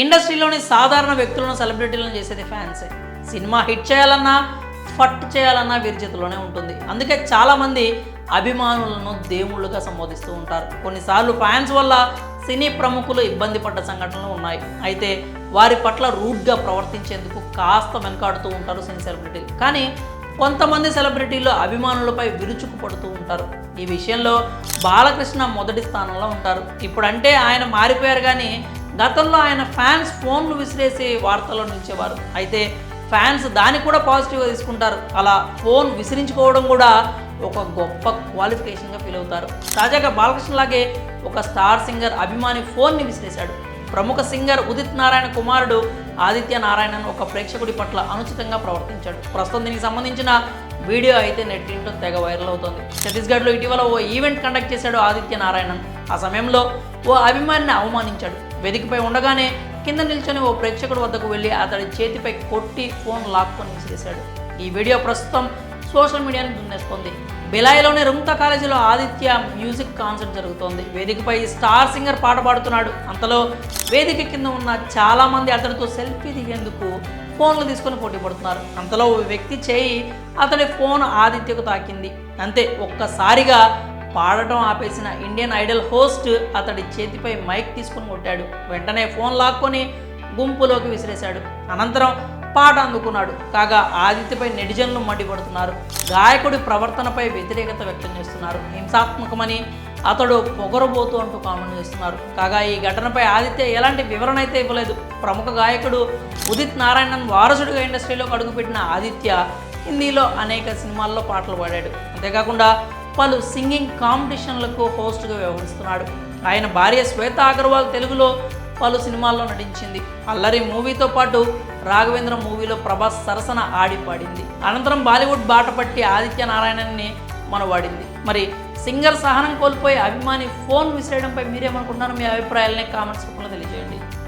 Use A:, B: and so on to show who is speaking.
A: ఇండస్ట్రీలోని సాధారణ వ్యక్తులను సెలబ్రిటీలను చేసేది ఫ్యాన్సే. సినిమా హిట్ చేయాలన్నా ఫట్ చేయాలన్నా వీరి చేతిలోనే ఉంటుంది. అందుకే చాలామంది అభిమానులను దేవుళ్ళుగా సంబోధిస్తూ ఉంటారు. కొన్నిసార్లు ఫ్యాన్స్ వల్ల సినీ ప్రముఖులు ఇబ్బంది పడ్డ సంఘటనలు ఉన్నాయి. అయితే వారి పట్ల రూడ్గా ప్రవర్తించేందుకు కాస్త వెనకాడుతూ ఉంటారు సినీ సెలబ్రిటీలు. కానీ కొంతమంది సెలబ్రిటీలు అభిమానులపై విరుచుకు పడుతూ ఉంటారు. ఈ విషయంలో బాలకృష్ణ మొదటి స్థానంలో ఉంటారు. ఇప్పుడంటే ఆయన మారిపోయారు, కానీ గతంలో ఆయన ఫ్యాన్స్ ఫోన్లు విసిరేసి వార్తల్లో నిలిచేవారు. అయితే ఫ్యాన్స్ దాన్ని కూడా పాజిటివ్గా తీసుకుంటారు. అలా ఫోన్ విసిరించుకోవడం కూడా ఒక గొప్ప క్వాలిఫికేషన్గా ఫీల్ అవుతారు. తాజాగా బాలకృష్ణలాగే ఒక స్టార్ సింగర్ అభిమాని ఫోన్ని విసిరేశాడు. ప్రముఖ సింగర్ ఉదిత్ నారాయణ కుమారుడు ఆదిత్య నారాయణన్ ఒక ప్రేక్షకుడి పట్ల అనుచితంగా ప్రవర్తించాడు. ప్రస్తుతం దీనికి సంబంధించిన వీడియో అయితే నెట్టింటో తెగ వైరల్ అవుతోంది. ఛత్తీస్గఢ్లో ఇటీవల ఓ ఈవెంట్ కండక్ట్ చేశాడు ఆదిత్య నారాయణన్. ఆ సమయంలో ఓ అభిమానిని అవమానించాడు. వేదికపై ఉండగానే కింద నిల్చొని ఓ ప్రేక్షకుడి వద్దకు వెళ్ళి అతడి చేతిపై కొట్టి ఫోన్ లాక్కొని విసిరేశాడు. ఈ వీడియో ప్రస్తుతం సోషల్ మీడియాను దున్నేస్తోంది. బిలాయిలోని రుంగ్తా కాలేజీలో ఆదిత్య మ్యూజిక్ కాన్సర్ట్ జరుగుతోంది. వేదికపై స్టార్ సింగర్ పాట పాడుతున్నాడు. అంతలో వేదిక కింద ఉన్న చాలామంది అతడితో సెల్ఫీ దిగేందుకు ఫోన్లు తీసుకొని పోటీ పడుతున్నారు. అంతలో ఓ వ్యక్తి చేయి అతడి ఫోన్ ఆదిత్యకు తాకింది. అంతే, ఒక్కసారిగా పాడటం ఆపేసిన ఇండియన్ ఐడల్ హోస్ట్ అతడి చేతిపై మైక్ తీసుకుని కొట్టాడు. వెంటనే ఫోన్ లాక్కొని గుంపులోకి విసిరేశాడు. అనంతరం పాట అందుకున్నాడు. కాగా ఆదిత్యపై నెటిజన్లు మండిపడుతున్నారు. గాయకుడి ప్రవర్తనపై వ్యతిరేకత వ్యక్తం చేస్తున్నారు. హింసాత్మకమని, అతడు పొగరబోతు అంటూ కామెంట్ చేస్తున్నారు. కాగా ఈ ఘటనపై ఆదిత్య ఎలాంటి వివరణ అయితే ఇవ్వలేదు. ప్రముఖ గాయకుడు ఉదిత్ నారాయణన్ వారసుడిగా ఇండస్ట్రీలోకి అడుగుపెట్టిన ఆదిత్య హిందీలో అనేక సినిమాల్లో పాటలు పాడాడు. అంతేకాకుండా పలు సింగింగ్ కాంపిటీషన్లకు హోస్ట్గా వ్యవహరిస్తున్నాడు. ఆయన భార్య శ్వేత అగర్వాల్ తెలుగులో పలు సినిమాల్లో నటించింది. అల్లరి మూవీతో పాటు రాఘవేంద్ర మూవీలో ప్రభాస్ సరసన ఆడి పాడింది. అనంతరం బాలీవుడ్ బాట పట్టి ఆదిత్య నారాయణన్ని మనవాడింది. మరి సింగర్ సహనం కోల్పోయి అభిమాని ఫోన్ విసిరేయడంపై మీరేమనుకుంటున్నారు? మీ అభిప్రాయాలని కామెంట్స్ రూపంలో తెలియజేయండి.